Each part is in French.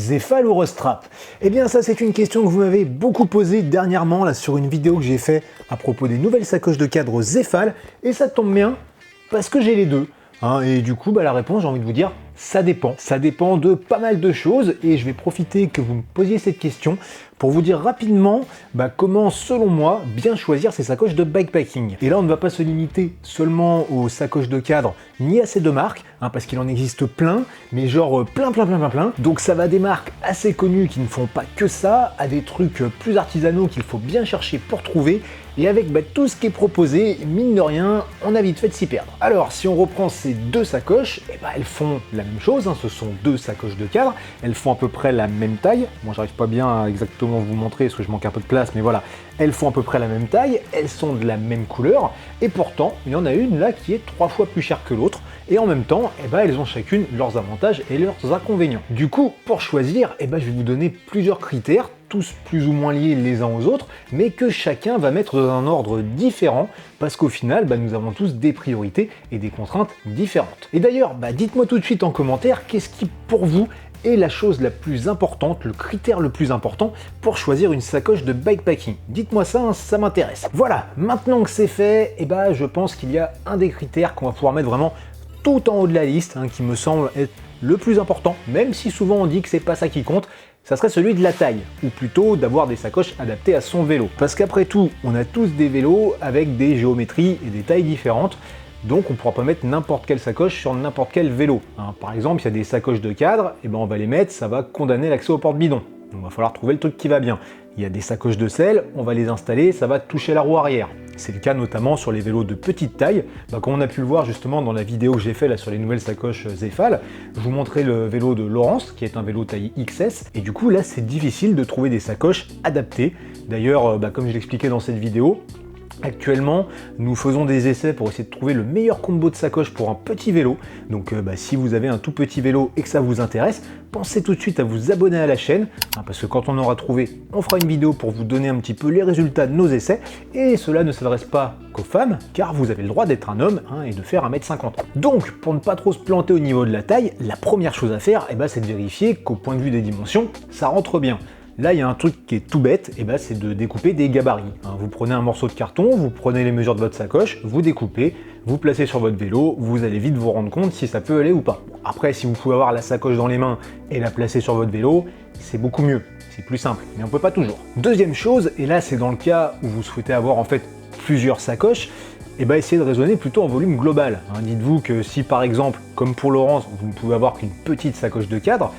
Zefal ou Rostrap? Eh bien ça c'est une question que vous m'avez beaucoup posée dernièrement là sur une vidéo que j'ai fait à propos des nouvelles sacoches de cadre Zefal, et ça tombe bien parce que j'ai les deux. Et du coup la réponse, j'ai envie de vous dire, ça dépend. Ça dépend de pas mal de choses et je vais profiter que vous me posiez cette question pour vous dire rapidement comment, selon moi, bien choisir ces sacoches de bikepacking. Et là, on ne va pas se limiter seulement aux sacoches de cadre ni à ces deux marques, parce qu'il en existe plein, mais genre plein. Donc ça va des marques assez connues qui ne font pas que ça, à des trucs plus artisanaux qu'il faut bien chercher pour trouver, et avec tout ce qui est proposé, mine de rien, on a vite fait de s'y perdre. Alors, si on reprend ces deux sacoches, elles font la même chose, ce sont deux sacoches de cadre, elles font à peu près la même taille. Moi, j'arrive pas bien à exactement vous montrer parce que je manque un peu de place, mais voilà, elles font à peu près la même taille, elles sont de la même couleur, et pourtant, il y en a une là qui est 3 fois plus chère que l'autre, et en même temps, elles ont chacune leurs avantages et leurs inconvénients. Du coup, pour choisir, je vais vous donner plusieurs critères, tous plus ou moins liés les uns aux autres, mais que chacun va mettre dans un ordre différent, parce qu'au final, nous avons tous des priorités et des contraintes différentes. Et d'ailleurs, dites-moi tout de suite en commentaire, qu'est-ce qui, pour vous, est la chose la plus importante, le critère le plus important pour choisir une sacoche de bikepacking? Dites-moi ça, ça m'intéresse. Voilà, maintenant que c'est fait, je pense qu'il y a un des critères qu'on va pouvoir mettre vraiment tout en haut de la liste, qui me semble être le plus important, même si souvent on dit que c'est pas ça qui compte, ça serait celui de la taille, ou plutôt d'avoir des sacoches adaptées à son vélo. Parce qu'après tout, on a tous des vélos avec des géométries et des tailles différentes, donc on ne pourra pas mettre n'importe quelle sacoche sur n'importe quel vélo. Par exemple, il y a des sacoches de cadre, on va les mettre, ça va condamner l'accès au porte-bidon. Donc il va falloir trouver le truc qui va bien. Il y a des sacoches de selle, on va les installer, ça va toucher la roue arrière. C'est le cas notamment sur les vélos de petite taille. Comme on a pu le voir justement dans la vidéo que j'ai fait là sur les nouvelles sacoches Zefal, je vous montrais le vélo de Laurence, qui est un vélo taille XS, et du coup là c'est difficile de trouver des sacoches adaptées. D'ailleurs, comme je l'expliquais dans cette vidéo, actuellement, nous faisons des essais pour essayer de trouver le meilleur combo de sacoche pour un petit vélo. Donc si vous avez un tout petit vélo et que ça vous intéresse, pensez tout de suite à vous abonner à la chaîne, parce que quand on aura trouvé, on fera une vidéo pour vous donner un petit peu les résultats de nos essais, et cela ne s'adresse pas qu'aux femmes, car vous avez le droit d'être un homme et de faire 1m50. Donc, pour ne pas trop se planter au niveau de la taille, la première chose à faire, c'est de vérifier qu'au point de vue des dimensions, ça rentre bien. Là, il y a un truc qui est tout bête, c'est de découper des gabarits. Vous prenez un morceau de carton, vous prenez les mesures de votre sacoche, vous découpez, vous placez sur votre vélo, vous allez vite vous rendre compte si ça peut aller ou pas. Après, si vous pouvez avoir la sacoche dans les mains et la placer sur votre vélo, c'est beaucoup mieux, c'est plus simple, mais on peut pas toujours. Deuxième chose, et là c'est dans le cas où vous souhaitez avoir en fait plusieurs sacoches, essayez de raisonner plutôt en volume global. Dites-vous que si par exemple, comme pour Laurence, vous ne pouvez avoir qu'une petite sacoche de cadre,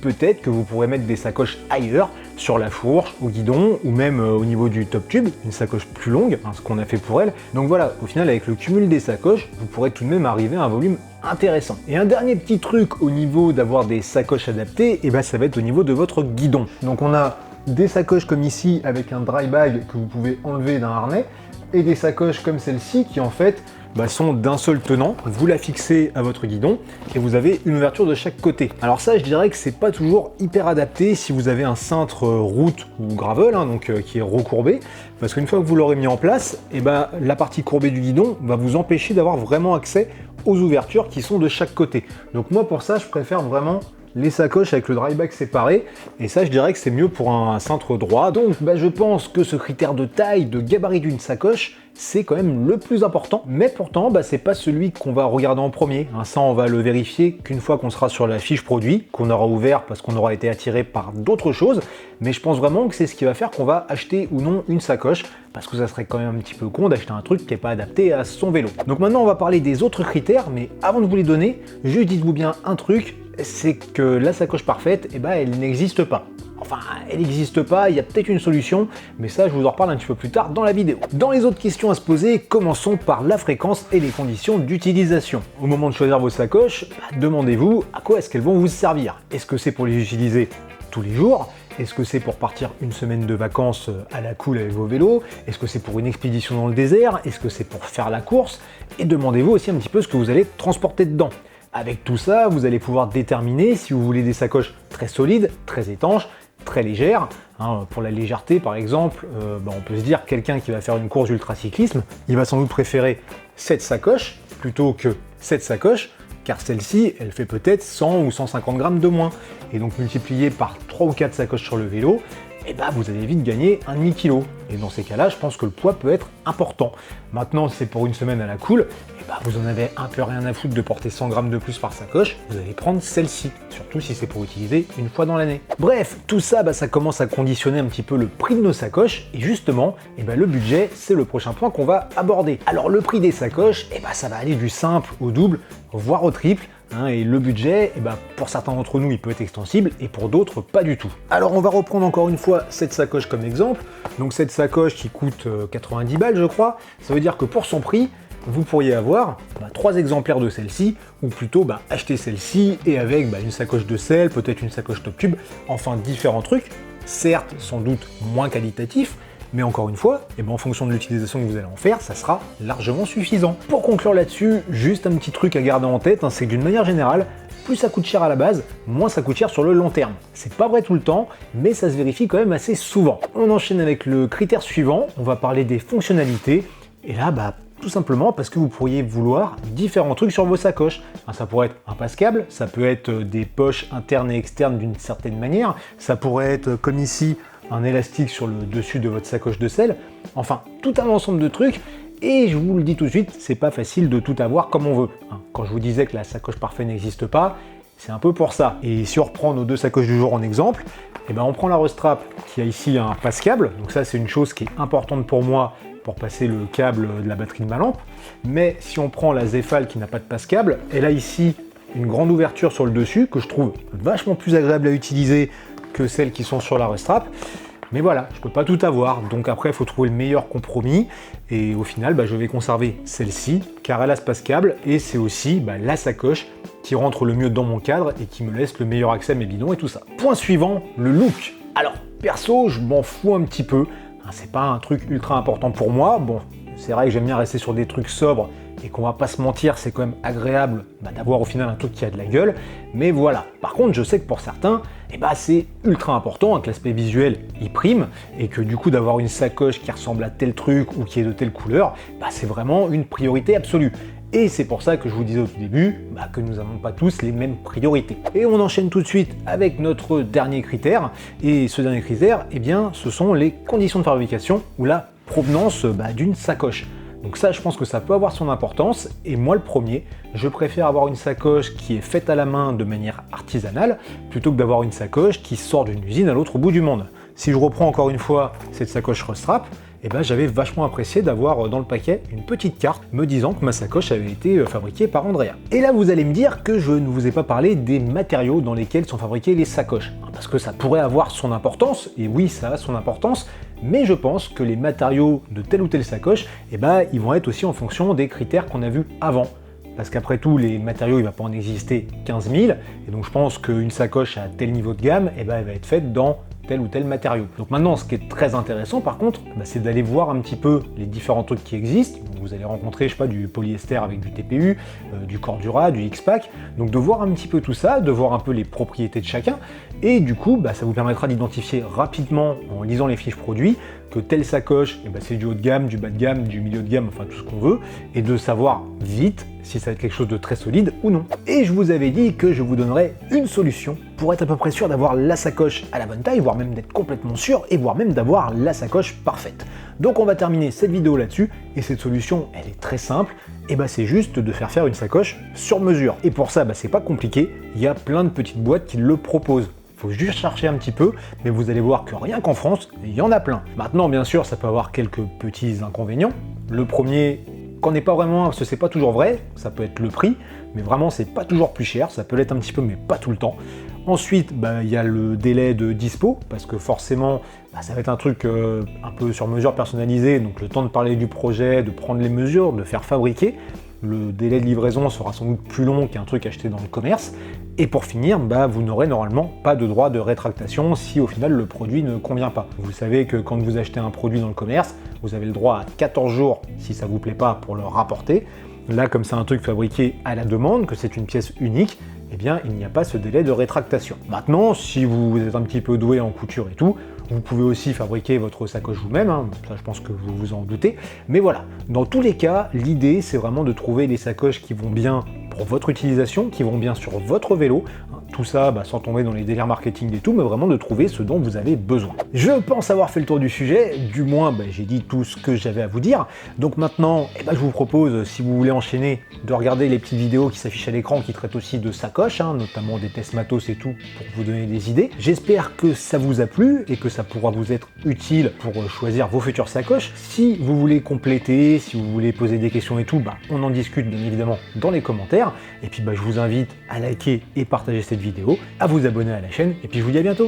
peut-être que vous pourrez mettre des sacoches ailleurs, sur la fourche, au guidon, ou même au niveau du top tube, une sacoche plus longue, ce qu'on a fait pour elle. Donc voilà, au final, avec le cumul des sacoches, vous pourrez tout de même arriver à un volume intéressant. Et un dernier petit truc au niveau d'avoir des sacoches adaptées, ça va être au niveau de votre guidon. Donc on a des sacoches comme ici, avec un dry bag que vous pouvez enlever d'un harnais, et des sacoches comme celle-ci qui en fait sont d'un seul tenant. Vous la fixez à votre guidon et vous avez une ouverture de chaque côté. Alors ça, je dirais que c'est pas toujours hyper adapté si vous avez un cintre route ou gravel, qui est recourbé, parce qu'une fois que vous l'aurez mis en place, la partie courbée du guidon va vous empêcher d'avoir vraiment accès aux ouvertures qui sont de chaque côté. Donc moi pour ça, je préfère vraiment les sacoches avec le dry bag séparé, et ça je dirais que c'est mieux pour un cintre droit. Donc je pense que ce critère de taille, de gabarit d'une sacoche, c'est quand même le plus important, mais pourtant c'est pas celui qu'on va regarder en premier. Ça on va le vérifier qu'une fois qu'on sera sur la fiche produit, qu'on aura ouvert parce qu'on aura été attiré par d'autres choses, mais je pense vraiment que c'est ce qui va faire qu'on va acheter ou non une sacoche, parce que ça serait quand même un petit peu con d'acheter un truc qui n'est pas adapté à son vélo. Donc maintenant on va parler des autres critères, mais avant de vous les donner, juste dites-vous bien un truc, c'est que la sacoche parfaite, elle n'existe pas. Enfin, elle n'existe pas, il y a peut-être une solution, mais ça je vous en reparle un petit peu plus tard dans la vidéo. Dans les autres questions à se poser, commençons par la fréquence et les conditions d'utilisation. Au moment de choisir vos sacoches, demandez-vous à quoi est-ce qu'elles vont vous servir. Est-ce que c'est pour les utiliser tous les jours? Est-ce que c'est pour partir une semaine de vacances à la cool avec vos vélos? Est-ce que c'est pour une expédition dans le désert? Est-ce que c'est pour faire la course? Et demandez-vous aussi un petit peu ce que vous allez transporter dedans. Avec tout ça, vous allez pouvoir déterminer si vous voulez des sacoches très solides, très étanches, très légères. Pour la légèreté, par exemple, on peut se dire que quelqu'un qui va faire une course d'ultracyclisme, il va sans doute préférer cette sacoche plutôt que cette sacoche car celle-ci, elle fait peut-être 100 ou 150 grammes de moins. Et donc multiplié par 3 ou 4 sacoches sur le vélo, et bah vous allez vite gagner un demi-kilo. Et dans ces cas-là, je pense que le poids peut être important. Maintenant, si c'est pour une semaine à la cool, et bah vous en avez un peu rien à foutre de porter 100 grammes de plus par sacoche, vous allez prendre celle-ci, surtout si c'est pour utiliser une fois dans l'année. Bref, tout ça, ça commence à conditionner un petit peu le prix de nos sacoches, et justement, le budget, c'est le prochain point qu'on va aborder. Alors le prix des sacoches, ça va aller du simple au double, voire au triple. Et le budget, pour certains d'entre nous, il peut être extensible et pour d'autres, pas du tout. Alors on va reprendre encore une fois cette sacoche comme exemple. Donc cette sacoche qui coûte 90 balles, je crois, ça veut dire que pour son prix, vous pourriez avoir 3 exemplaires de celle-ci, ou plutôt acheter celle-ci et avec une sacoche de selle, peut-être une sacoche top tube, enfin différents trucs, certes sans doute moins qualitatifs, mais encore une fois, en fonction de l'utilisation que vous allez en faire, ça sera largement suffisant. Pour conclure là-dessus, juste un petit truc à garder en tête, c'est que d'une manière générale, plus ça coûte cher à la base, moins ça coûte cher sur le long terme. C'est pas vrai tout le temps, mais ça se vérifie quand même assez souvent. On enchaîne avec le critère suivant, on va parler des fonctionnalités, et là, tout simplement parce que vous pourriez vouloir différents trucs sur vos sacoches. Ça pourrait être un passe-câble, ça peut être des poches internes et externes d'une certaine manière, ça pourrait être comme ici, un élastique sur le dessus de votre sacoche de selle, enfin tout un ensemble de trucs, et je vous le dis tout de suite, c'est pas facile de tout avoir comme on veut. Quand je vous disais que la sacoche parfaite n'existe pas, c'est un peu pour ça. Et si on reprend nos deux sacoches du jour en exemple, on prend la Restrap qui a ici un passe-câble, donc ça c'est une chose qui est importante pour moi pour passer le câble de la batterie de ma lampe, mais si on prend la Zefal qui n'a pas de passe-câble, elle a ici une grande ouverture sur le dessus que je trouve vachement plus agréable à utiliser que celles qui sont sur la Restrap. Mais voilà, je peux pas tout avoir, donc après il faut trouver le meilleur compromis, et au final je vais conserver celle-ci, car elle a ce passe-câble, et c'est aussi la sacoche qui rentre le mieux dans mon cadre et qui me laisse le meilleur accès à mes bidons et tout ça. Point suivant, le look. Alors perso, je m'en fous un petit peu, c'est pas un truc ultra important pour moi, bon, c'est vrai que j'aime bien rester sur des trucs sobres, et qu'on va pas se mentir, c'est quand même agréable d'avoir au final un truc qui a de la gueule, mais voilà. Par contre, je sais que pour certains, c'est ultra important, que l'aspect visuel y prime, et que du coup d'avoir une sacoche qui ressemble à tel truc ou qui est de telle couleur, c'est vraiment une priorité absolue. Et c'est pour ça que je vous disais au tout début que nous n'avons pas tous les mêmes priorités. Et on enchaîne tout de suite avec notre dernier critère, et ce dernier critère, ce sont les conditions de fabrication ou la provenance d'une sacoche. Donc ça, je pense que ça peut avoir son importance, et moi le premier, je préfère avoir une sacoche qui est faite à la main de manière artisanale, plutôt que d'avoir une sacoche qui sort d'une usine à l'autre bout du monde. Si je reprends encore une fois cette sacoche Restrap, j'avais vachement apprécié d'avoir dans le paquet une petite carte me disant que ma sacoche avait été fabriquée par Andrea. Et là vous allez me dire que je ne vous ai pas parlé des matériaux dans lesquels sont fabriquées les sacoches, parce que ça pourrait avoir son importance, et oui ça a son importance, mais je pense que les matériaux de telle ou telle sacoche, ils vont être aussi en fonction des critères qu'on a vus avant. Parce qu'après tout, les matériaux, il ne va pas en exister 15 000, et donc je pense qu'une sacoche à tel niveau de gamme, elle va être faite dans tel ou tel matériau. Donc maintenant, ce qui est très intéressant par contre, c'est d'aller voir un petit peu les différents trucs qui existent. Vous allez rencontrer, je sais pas, du polyester avec du TPU, du Cordura, du X-Pack, donc de voir un petit peu tout ça, de voir un peu les propriétés de chacun, et du coup, ça vous permettra d'identifier rapidement, en lisant les fiches produits, que telle sacoche, c'est du haut de gamme, du bas de gamme, du milieu de gamme, enfin tout ce qu'on veut, et de savoir vite si ça va être quelque chose de très solide ou non. Et je vous avais dit que je vous donnerais une solution pour être à peu près sûr d'avoir la sacoche à la bonne taille, voire même d'être complètement sûr, et voire même d'avoir la sacoche parfaite. Donc on va terminer cette vidéo là-dessus, et cette solution, elle est très simple, c'est juste de faire une sacoche sur mesure. Et pour ça, c'est pas compliqué, il y a plein de petites boîtes qui le proposent. Il faut juste chercher un petit peu, mais vous allez voir que rien qu'en France, il y en a plein. Maintenant, bien sûr, ça peut avoir quelques petits inconvénients. Le premier, qu'on n'est pas vraiment, parce que c'est pas toujours vrai, ça peut être le prix, mais vraiment c'est pas toujours plus cher, ça peut l'être un petit peu, mais pas tout le temps. Ensuite, il y a le délai de dispo, parce que forcément, ça va être un truc un peu sur mesure personnalisé, donc le temps de parler du projet, de prendre les mesures, de faire fabriquer. Le délai de livraison sera sans doute plus long qu'un truc acheté dans le commerce. Et pour finir, vous n'aurez normalement pas de droit de rétractation si au final le produit ne convient pas. Vous savez que quand vous achetez un produit dans le commerce, vous avez le droit à 14 jours si ça vous plaît pas pour le rapporter. Là, comme c'est un truc fabriqué à la demande, que c'est une pièce unique, il n'y a pas ce délai de rétractation. Maintenant, si vous êtes un petit peu doué en couture et tout, vous pouvez aussi fabriquer votre sacoche vous-même, ça je pense que vous vous en doutez. Mais voilà, dans tous les cas, l'idée c'est vraiment de trouver des sacoches qui vont bien pour votre utilisation, qui vont bien sur votre vélo. Tout ça sans tomber dans les délires marketing et tout, mais vraiment de trouver ce dont vous avez besoin. Je pense avoir fait le tour du sujet, du moins j'ai dit tout ce que j'avais à vous dire. Donc maintenant, je vous propose, si vous voulez enchaîner, de regarder les petites vidéos qui s'affichent à l'écran qui traitent aussi de sacoches, notamment des tests matos et tout, pour vous donner des idées. J'espère que ça vous a plu et que ça pourra vous être utile pour choisir vos futures sacoches. Si vous voulez compléter, si vous voulez poser des questions et tout, on en discute bien évidemment dans les commentaires. Et puis je vous invite à liker et partager cette vidéo, à vous abonner à la chaîne, et puis je vous dis à bientôt.